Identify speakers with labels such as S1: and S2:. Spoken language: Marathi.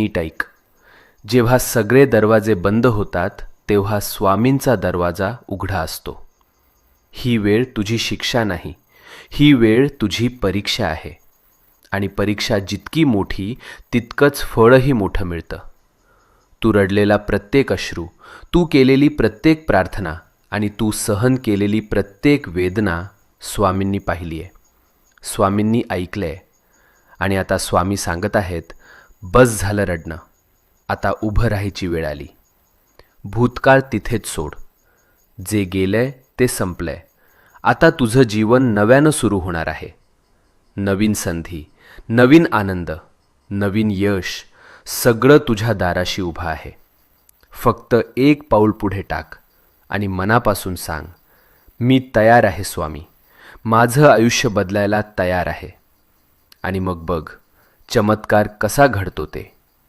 S1: नीट ऐक. जेव्हा सगळे दरवाजे बंद होतात तेव्हा स्वामींचा दरवाजा उघडा असतो. ही वेळ तुझी शिक्षा नाही, ही वेळ तुझी परीक्षा आहे. आणि परीक्षा जितकी मोठी तितकंच फळही मोठं मिळतं. तू रडलेला प्रत्येक अश्रू, तू केलेली प्रत्येक प्रार्थना आणि तू सहन केलेली प्रत्येक वेदना स्वामींनी पाहिली आहे, स्वामींनी ऐकलं आहे. आणि आता स्वामी सांगत आहेत, बस झालं रडणं, आता उभं राहायची वेळ आली. भूतकाळ तिथेच सोड. जे गेलंय ते संपलंय. आता तुझं जीवन नव्यानं सुरू होणार आहे. नवीन संधी, नवीन आनंद, नवीन यश, सगळं तुझ्या दाराशी उभं आहे. फक्त एक पाऊल पुढे टाक आणि मनापासून सांग, मी तयार आहे स्वामी, माझं आयुष्य बदलायला तयार आहे. आणि मग बघ चमत्कार कसा घडतो ते.